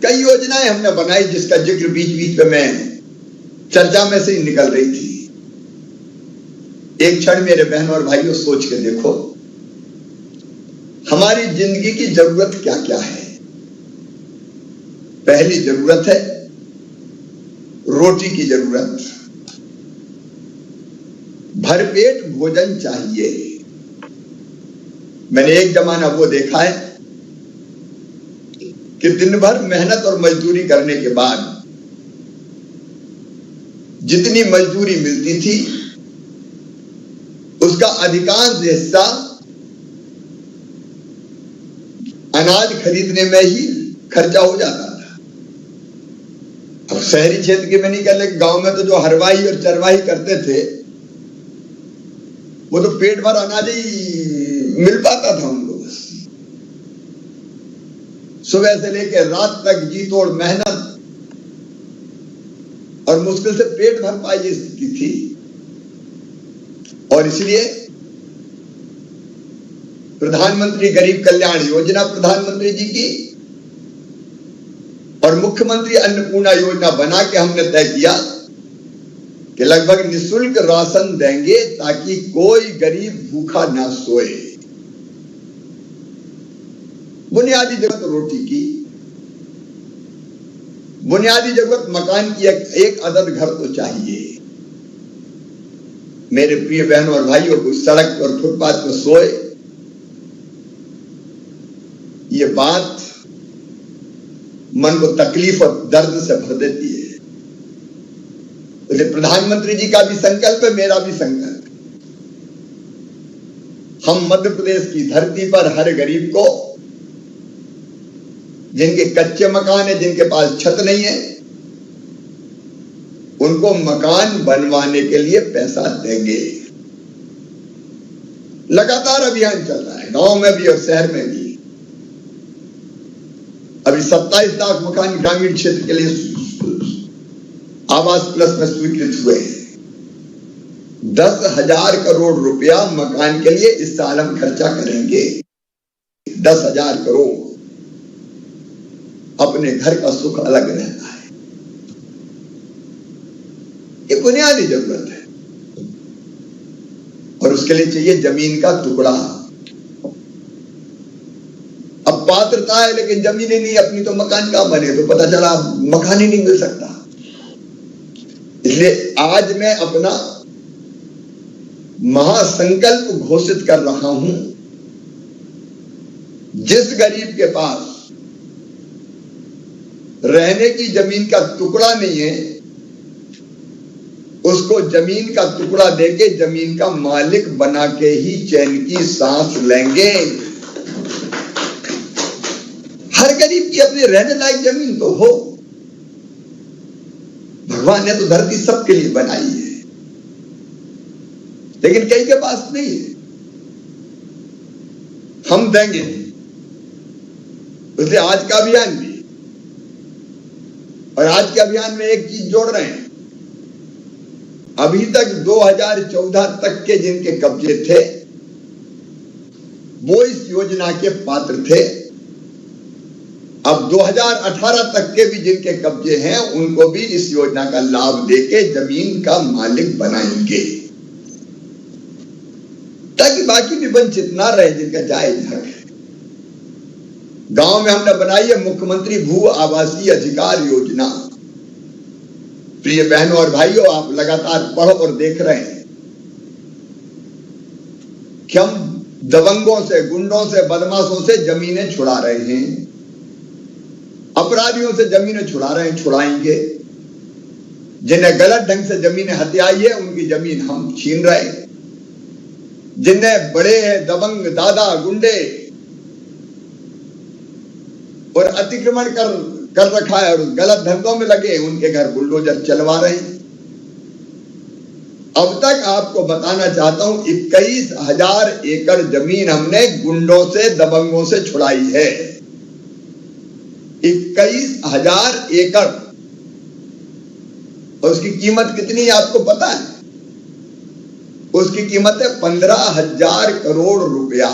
कई योजनाएं हमने बनाई जिसका जिक्र बीच बीच में मैं चर्चा में से ही निकल रही थी। एक क्षण मेरे बहनों और भाइयों सोच के देखो, हमारी जिंदगी की जरूरत क्या क्या है। पहली जरूरत है रोटी की जरूरत, भरपेट भोजन चाहिए। मैंने एक जमाना वो देखा है कि दिन भर मेहनत और मजदूरी करने के बाद जितनी मजदूरी मिलती थी उसका अधिकांश हिस्सा अनाज खरीदने में ही खर्चा हो जाता था। अब शहरी क्षेत्र के में नहीं कह लेकिन गांव में तो जो हरवाही और चरवाही करते थे वो तो पेट भर अनाज ही मिल पाता था उनको। बस सुबह से लेकर रात तक जी तोड़ मेहनत और मुश्किल से पेट भर पाई स्थिति थी। और इसलिए प्रधानमंत्री गरीब कल्याण योजना प्रधानमंत्री जी की और मुख्यमंत्री अन्नपूर्णा योजना बना के हमने तय किया कि लगभग निःशुल्क राशन देंगे ताकि कोई गरीब भूखा ना सोए। बुनियादी जरूरत रोटी की, बुनियादी जरूरत मकान की, एक अदद घर तो चाहिए। मेरे प्रिय बहनों और भाइयों को सड़क और फुटपाथ पर सोए, ये बात मन को तकलीफ और दर्द से भर देती है। इसलिए प्रधानमंत्री जी का भी संकल्प है, मेरा भी संकल्प। हम मध्य प्रदेश की धरती पर हर गरीब को, जिनके कच्चे मकान है, जिनके पास छत नहीं है, उनको मकान बनवाने के लिए पैसा देंगे। लगातार अभियान चल रहा है, गांव में भी और शहर में भी। अभी 27 लाख मकान ग्रामीण क्षेत्र के लिए आवास प्लस में स्वीकृत हुए हैं। 10,000 करोड़ रुपया मकान के लिए इस साल हम खर्चा करेंगे। 10,000 करोड़। अपने घर का सुख अलग रहता है, ये बुनियादी जरूरत है। और उसके लिए चाहिए जमीन का टुकड़ा। अब पात्रता है लेकिन जमीन ही नहीं अपनी, तो मकान कहां बने? तो पता चला मकान ही नहीं मिल सकता। इसलिए आज मैं अपना महासंकल्प घोषित कर रहा हूं, जिस गरीब के पास रहने की जमीन का टुकड़ा नहीं है, उसको जमीन का टुकड़ा देके जमीन का मालिक बना के ही चैन की सांस लेंगे। हर गरीब की अपनी रहने लायक जमीन तो हो। भगवान ने तो धरती सबके लिए बनाई है, लेकिन कई के पास नहीं है। हम देंगे। इसलिए आज का अभियान भी, और आज के अभियान में एक चीज जोड़ रहे हैं। अभी तक 2014 तक के जिनके कब्जे थे वो इस योजना के पात्र थे। अब 2018 तक के भी जिनके कब्जे हैं उनको भी इस योजना का लाभ देके जमीन का मालिक बनाएंगे, ताकि बाकी भी वंचित ना रहे जिनका जायज हक है। गांव में हमने बनाई है मुख्यमंत्री भू आवासीय अधिकार योजना। प्रिय बहनों और भाइयों, आप लगातार पढ़ और देख रहे हैं कि हम दबंगों से, गुंडों से, बदमाशों से जमीनें छुड़ा रहे हैं, अपराधियों से जमीनें छुड़ा रहे हैं, छुड़ाएंगे। जिन्हें गलत ढंग से जमीनें हथियाई है उनकी जमीन हम छीन रहे हैं। जिन्हें बड़े हैं दबंग, दादा, गुंडे और अतिक्रमण कर रखा है और गलत धंधों में लगे, उनके घर बुलडोजर चलवा रहे हैं। अब तक आपको बताना चाहता हूं 21,000 एकड़ जमीन हमने गुंडों से, दबंगों से छुड़ाई है। 21,000 एकड़। और उसकी कीमत कितनी आपको पता है? उसकी कीमत है 15,000 करोड़ रुपया।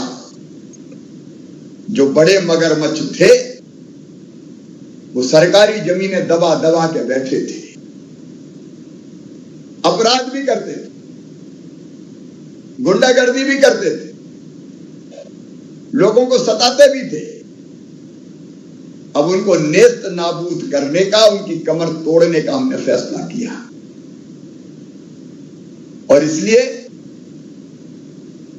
जो बड़े मगरमच्छ थे वो सरकारी जमीनें दबा दबा के बैठे थे, अपराध भी करते थे, गुंडागर्दी भी करते थे, लोगों को सताते भी थे। अब उनको नेस्त नाबूद करने का, उनकी कमर तोड़ने का हमने फैसला किया। और इसलिए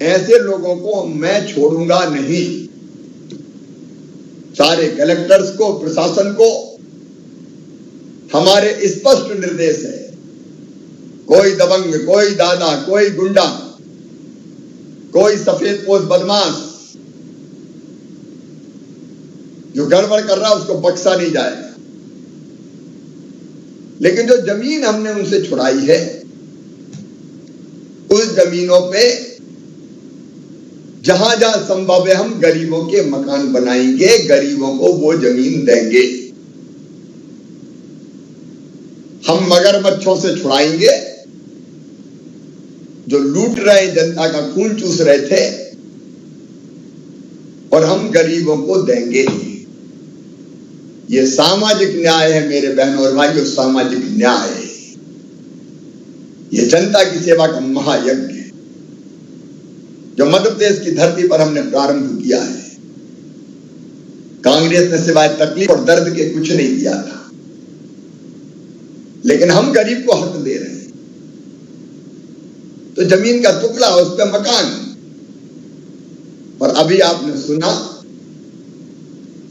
ऐसे लोगों को मैं छोड़ूंगा नहीं। सारे कलेक्टर्स को, प्रशासन को हमारे स्पष्ट निर्देश है, कोई दबंग, कोई दादा, कोई गुंडा, कोई सफेद पोश बदमाश जो गड़बड़ कर रहा है उसको बख्शा नहीं जाएगा। लेकिन जो जमीन हमने उनसे छुड़ाई है, उस जमीनों पे जहां जहां संभव है हम गरीबों के मकान बनाएंगे, गरीबों को वो जमीन देंगे। हम मगरमच्छों से छुड़ाएंगे जो लूट रहे, जनता का खून चूस रहे थे, और हम गरीबों को देंगे। ये सामाजिक न्याय है मेरे बहनों और भाइयों, सामाजिक न्याय है। ये जनता की सेवा का महायज्ञ है जो मध्य प्रदेश की धरती पर हमने प्रारंभ किया है। कांग्रेस ने सिवाय तकलीफ और दर्द के कुछ नहीं दिया था, लेकिन हम गरीब को हक दे रहे हैं। तो जमीन का टुकड़ा, उस पर मकान। और अभी आपने सुना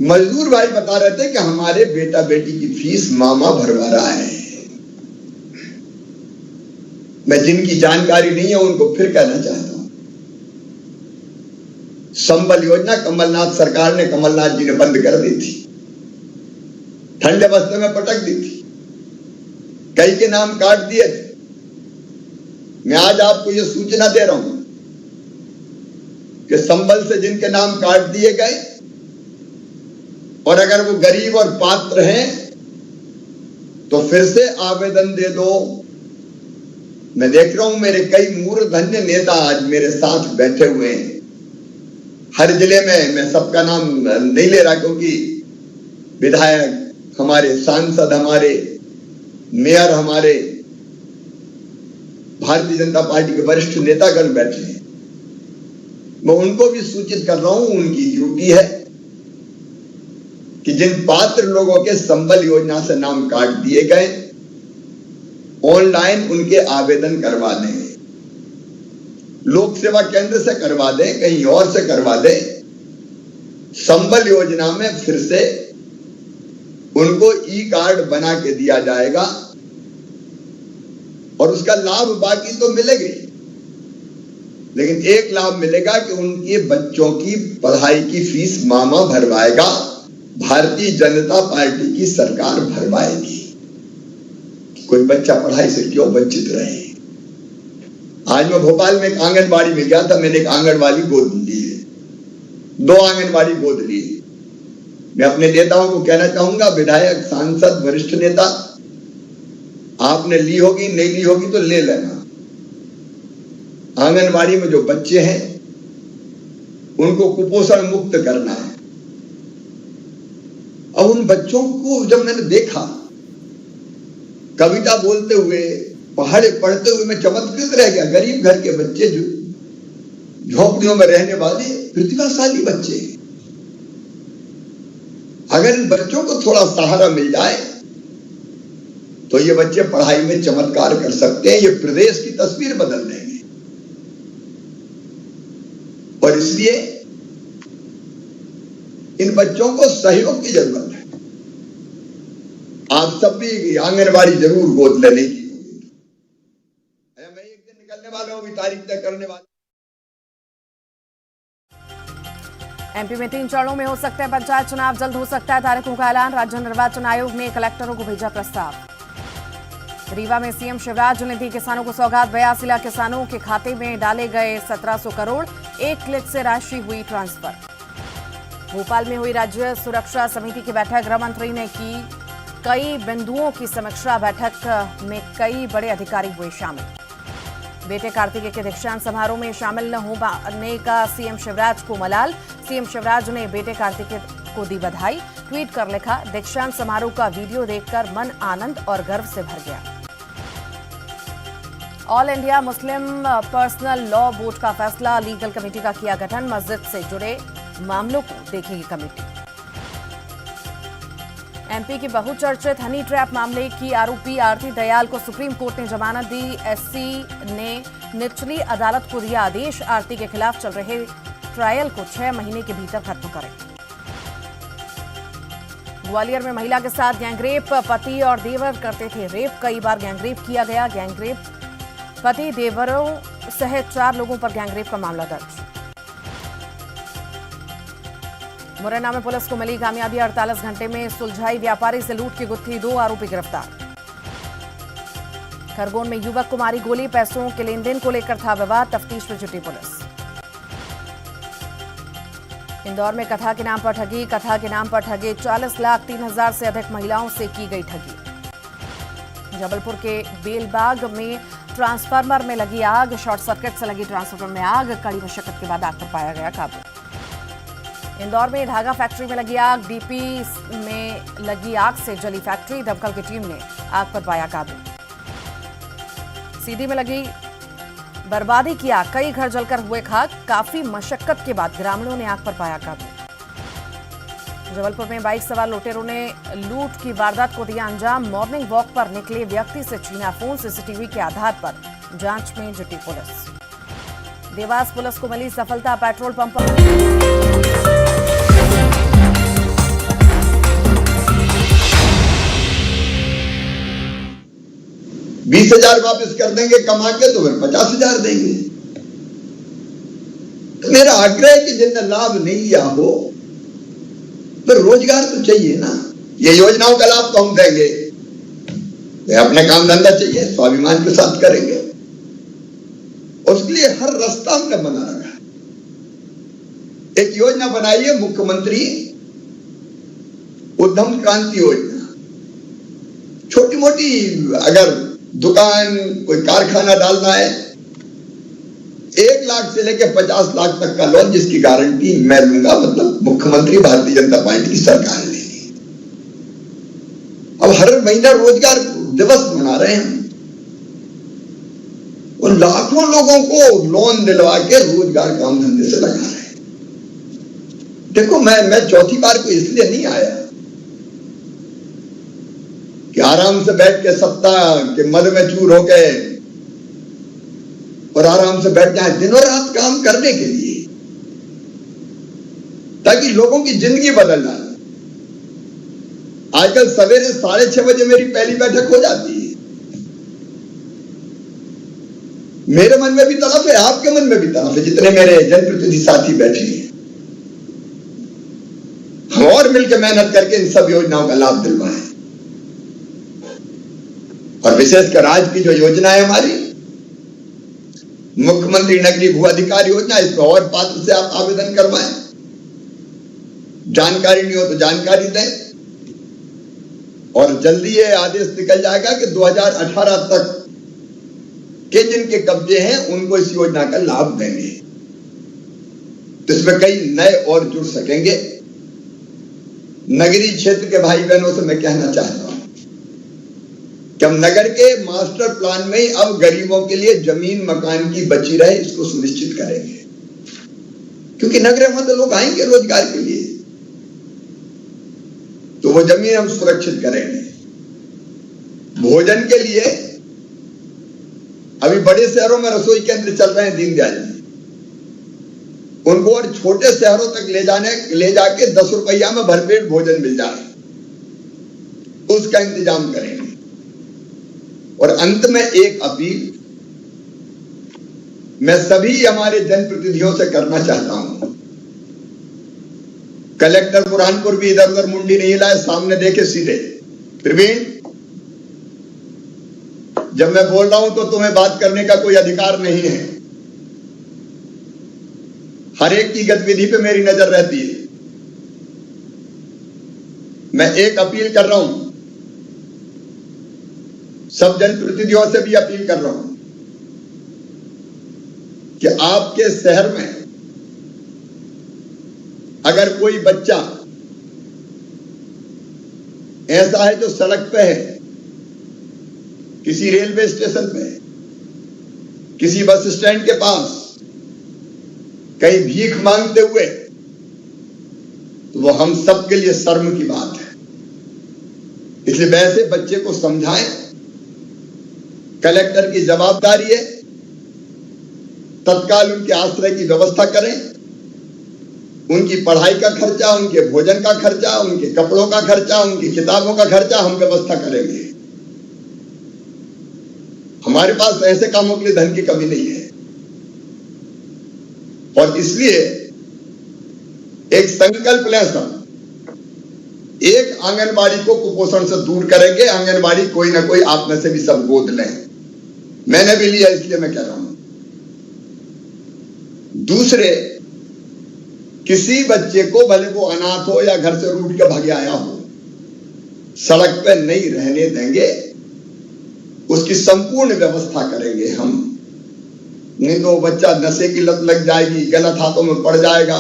मजदूर भाई बता रहे थे कि हमारे बेटा बेटी की फीस मामा भरवा रहा है। मैं जिनकी जानकारी नहीं है उनको फिर कहना चाहता हूं, संबल योजना कमलनाथ सरकार ने, कमलनाथ जी ने बंद कर दी थी, ठंडे बस्ते में पटक दी थी, कई के नाम काट दिए थे। मैं आज आपको यह सूचना दे रहा हूं कि संबल से जिनके नाम काट दिए गए, और अगर वो गरीब और पात्र हैं तो फिर से आवेदन दे दो। मैं देख रहा हूं मेरे कई मूर्धन्य नेता आज मेरे साथ बैठे हुए हैं हर जिले में। मैं सबका नाम नहीं ले रहा क्योंकि विधायक हमारे, सांसद हमारे, मेयर हमारे, भारतीय जनता पार्टी के वरिष्ठ नेतागण बैठे हैं। मैं उनको भी सूचित कर रहा हूं, उनकी ड्यूटी है कि जिन पात्र लोगों के संबल योजना से नाम काट दिए गए, ऑनलाइन उनके आवेदन करवा दें। लोक सेवा केंद्र से करवा दें, कहीं और से करवा दें। संबल योजना में फिर से उनको ई कार्ड बना के दिया जाएगा और उसका लाभ बाकी तो मिलेगा ही, लेकिन एक लाभ मिलेगा कि उनके बच्चों की पढ़ाई की फीस मामा भरवाएगा, भारतीय जनता पार्टी की सरकार भरवाएगी। कोई बच्चा पढ़ाई से क्यों वंचित रहे। आज मैं भोपाल में एक आंगनबाड़ी में गया था, मैंने एक आंगनबाड़ी गोद ली है, 2 आंगनबाड़ी गोद ली। मैं अपने नेताओं को कहना चाहूंगा, विधायक, सांसद, वरिष्ठ नेता, आपने ली होगी, नहीं ली होगी तो ले लेना। आंगनबाड़ी में जो बच्चे हैं उनको कुपोषण मुक्त करना है। अब उन बच्चों को जब मैंने देखा कविता बोलते हुए, पहाड़े पढ़ते हुए, मैं चमत्कृत रह गया। गरीब घर के बच्चे, जो झोपड़ियों में रहने वाले प्रतिभाशाली बच्चे, अगर इन बच्चों को थोड़ा सहारा मिल जाए तो ये बच्चे पढ़ाई में चमत्कार कर सकते हैं, ये प्रदेश की तस्वीर बदल देंगे। और इसलिए इन बच्चों को सहयोग की जरूरत है। आप सब भी आंगनबाड़ी जरूर गोद लेने की। मैं एक दिन निकलने वाला हूं, तारीख तय करने वाला। एमपी में 3 चरणों में हो सकते हैं पंचायत चुनाव, जल्द हो सकता है तारीखों का ऐलान। राज्य निर्वाचन आयोग ने कलेक्टरों को भेजा प्रस्ताव। रीवा में सीएम शिवराज ने दी किसानों को सौगात। 82 लाख किसानों के खाते में डाले गए 1700 करोड़, 1 क्लिक से राशि हुई ट्रांसफर। भोपाल में हुई राज्य सुरक्षा समिति की बैठक, गृह मंत्री ने की कई बिंदुओं की समीक्षा। बैठक में कई बड़े अधिकारी हुए शामिल। बेटे कार्तिकेय के दीक्षांत समारोह में शामिल न हो पाने का सीएम शिवराज को मलाल। सीएम शिवराज ने बेटे कार्तिकेय को दी बधाई। ट्वीट कर लिखा, दीक्षांत समारोह का वीडियो देखकर मन आनंद और गर्व से भर गया। All India Muslim personal law board का फैसला, लीगल कमेटी का किया गठन, मस्जिद से जुड़े मामलों को देखेगी कमेटी। एमपी की बहुचर्चित हनी ट्रैप मामले की आरोपी आरती दयाल को सुप्रीम कोर्ट ने जमानत दी। एससी ने निचली अदालत को दिया आदेश, आरती के खिलाफ चल रहे ट्रायल को 6 महीने के भीतर खत्म करें। ग्वालियर में महिला के साथ गैंगरेप, पति और देवर करते थे रेप, कई बार गैंगरेप किया गया। गैंगरेप पति देवरों सहित 4 लोगों पर गैंगरेप का मामला दर्ज। मुरैना में पुलिस को मिली कामयाबी, 48 घंटे में सुलझाई व्यापारी से लूट की गुत्थी, 2 आरोपी गिरफ्तार। खरगोन में युवक को मारी गोली, पैसों के लेन देन को लेकर था विवाद, तफ्तीश में जुटी पुलिस। इंदौर में कथा के नाम पर ठगी, 40 लाख 3 हजार से अधिक महिलाओं से की गई ठगी। जबलपुर के बेलबाग में ट्रांसफार्मर में लगी आग, शॉर्ट सर्किट से लगी ट्रांसफार्मर में आग, कड़ी मशक्कत के बाद आग पर पाया गया काबू। इंदौर में धागा फैक्ट्री में लगी आग, डीपी में लगी आग से जली फैक्ट्री, दमकल की टीम ने आग पर पाया काबू। सीधी में लगी बर्बादी की आग, कई घर जलकर हुए खाक, काफी मशक्कत के बाद ग्रामीणों ने आग पर पाया काबू। जबलपुर में बाइक सवार लुटेरों ने लूट की वारदात को दिया अंजाम, मॉर्निंग वॉक पर निकले व्यक्ति से छीना फोन, सीसीटीवी के आधार पर जांच में जुटी पुलिस। देवास पुलिस को मिली सफलता, पेट्रोल पंप पर 20,000 वापस कर देंगे कमा के, तो फिर 50,000 देंगे। तो मेरा आग्रह है कि जिनने लाभ नहीं लिया हो तो रोजगार तो चाहिए ना। ये योजनाओं का लाभ तो हम देंगे, तो अपना काम धंधा चाहिए, स्वाभिमान के साथ करेंगे। उसके लिए हर रास्ता हमने बना रखा। एक योजना बनाई है मुख्यमंत्री उद्यम क्रांति योजना। छोटी मोटी अगर दुकान कोई कारखाना डालना है, 1 लाख से लेकर 50 लाख तक का लोन जिसकी गारंटी मैं लूंगा, मतलब मुख्यमंत्री भारतीय जनता पार्टी की सरकार ने दी। अब हर महीना रोजगार दिवस मना रहे हैं, उन लाखों लोगों को लोन दिलवा के रोजगार काम धंधे से लगा रहे हैं। देखो मैं चौथी बार को इसलिए नहीं आया कि आराम से बैठ के सत्ता के मद में चूर हो गए और आराम से बैठ जाए, दिनों रात काम करने के लिए, ताकि लोगों की जिंदगी बदल जाए। आजकल सवेरे 6:30 बजे मेरी पहली बैठक हो जाती है। मेरे मन में भी तड़फ है, आपके मन में भी तड़फ है, जितने मेरे जनप्रतिनिधि साथी बैठे हैं। हम और मिलकर मेहनत करके इन सब योजनाओं का लाभ दिलवाएं। और विशेषकर आज की जो योजना है हमारी मुख्यमंत्री नगरीय भू अधिकार योजना, इसमें और पात्र से आप आवेदन करवाएं। जानकारी नहीं हो तो जानकारी दें, और जल्दी ये आदेश निकल जाएगा कि 2018 तक के जिनके कब्जे हैं उनको इस योजना का लाभ देंगे। तो इसमें कई नए और जुड़ सकेंगे। नगरीय क्षेत्र के भाई बहनों से मैं कहना चाहता हूं कि हम नगर के मास्टर प्लान में अब गरीबों के लिए जमीन मकान की बची रहे, इसको सुनिश्चित करेंगे। क्योंकि नगर में तो लोग आएंगे रोजगार के लिए, तो वो जमीन हम सुरक्षित करेंगे। भोजन के लिए अभी बड़े शहरों में रसोई केंद्र चल रहे हैं दीनदयाल जी, उनको और छोटे शहरों तक ले जाके 10 रुपया में भरपेट भोजन मिल जाए, उसका इंतजाम करेंगे। और अंत में एक अपील मैं सभी हमारे जनप्रतिनिधियों से करना चाहता हूं। कलेक्टर बुरहानपुर भी इधर उधर मुंडी नहीं हिलाए, सामने देखे सीधे। प्रवीण, जब मैं बोल रहा हूं तो तुम्हें बात करने का कोई अधिकार नहीं है। हर एक की गतिविधि पे मेरी नजर रहती है। मैं एक अपील कर रहा हूं, सब जनप्रतिनिधियों से भी अपील कर रहा हूं कि आपके शहर में अगर कोई बच्चा ऐसा है जो सड़क पे है, किसी रेलवे स्टेशन पे, किसी बस स्टैंड के पास, कहीं भीख मांगते हुए, तो वो हम सब के लिए शर्म की बात है। इसलिए वैसे बच्चे को समझाएं, कलेक्टर की जवाबदारी है, तत्काल उनके आश्रय की व्यवस्था करें, उनकी पढ़ाई का खर्चा, उनके भोजन का खर्चा, उनके कपड़ों का खर्चा, उनकी किताबों का खर्चा हम व्यवस्था करेंगे। हमारे पास ऐसे कामों के लिए धन की कमी नहीं है। और इसलिए एक संकल्प लें सब, एक आंगनबाड़ी को कुपोषण से दूर करेंगे। आंगनबाड़ी कोई ना कोई आप में से भी सब गोद लें। मैंने भी लिया, इसलिए मैं कह रहा हूं। दूसरे, किसी बच्चे को, भले वो अनाथ हो या घर से रूठ के भागे आया हो, सड़क पे नहीं रहने देंगे। उसकी संपूर्ण व्यवस्था करेंगे हम। नहीं तो बच्चा नशे की लत लग जाएगी, गलत हाथों में पड़ जाएगा,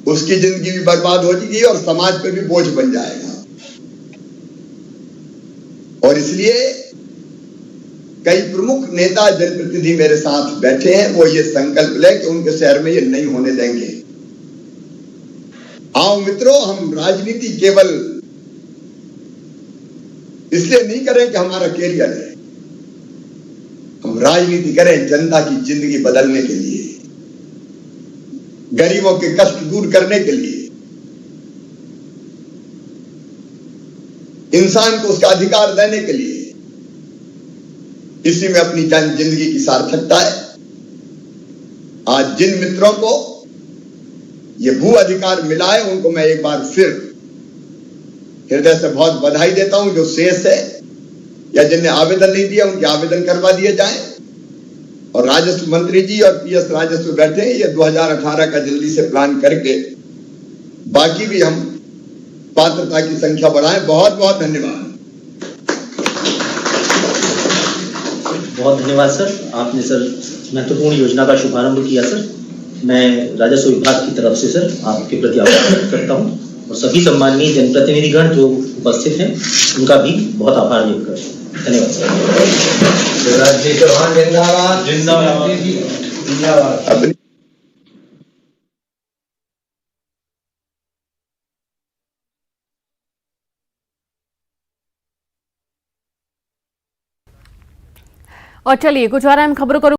उसकी जिंदगी भी बर्बाद हो जाएगी और समाज पे भी बोझ बन जाएगा। और इसलिए कई प्रमुख नेता, जनप्रतिनिधि मेरे साथ बैठे हैं, वो ये संकल्प ले कि उनके शहर में ये नहीं होने देंगे। आओ मित्रों, हम राजनीति केवल इसलिए नहीं करें कि हमारा कैरियर है, हम राजनीति करें जनता की जिंदगी बदलने के लिए, गरीबों के कष्ट दूर करने के लिए, इंसान को उसका अधिकार देने के लिए। इसी में अपनी जिंदगी की सार्थकता है। आज जिन मित्रों को ये भू अधिकार मिला है, उनको मैं एक बार फिर हृदय से बहुत बधाई देता हूं। जो शेष है या जिन्हें आवेदन नहीं दिया, उनके आवेदन करवा दिए जाएं। और राजस्व मंत्री जी और पीएस राजस्व बैठे हैं, ये 2018 का जल्दी से प्लान करके बाकी भी हम पात्रता की संख्या बढ़ाएं। बहुत बहुत धन्यवाद। बहुत धन्यवाद सर, आपने सर महत्वपूर्ण योजना का शुभारंभ किया सर। मैं राजस्व विभाग की तरफ से सर आपके प्रति आभार व्यक्त करता हूं और सभी सम्माननीय जनप्रतिनिधिगण जो उपस्थित हैं उनका भी बहुत आभार व्यक्त करता हूं। धन्यवाद सर। जिंदाबाद जिंदाबाद जिंदाबाद। और चलिए कुछ और अहम खबरों को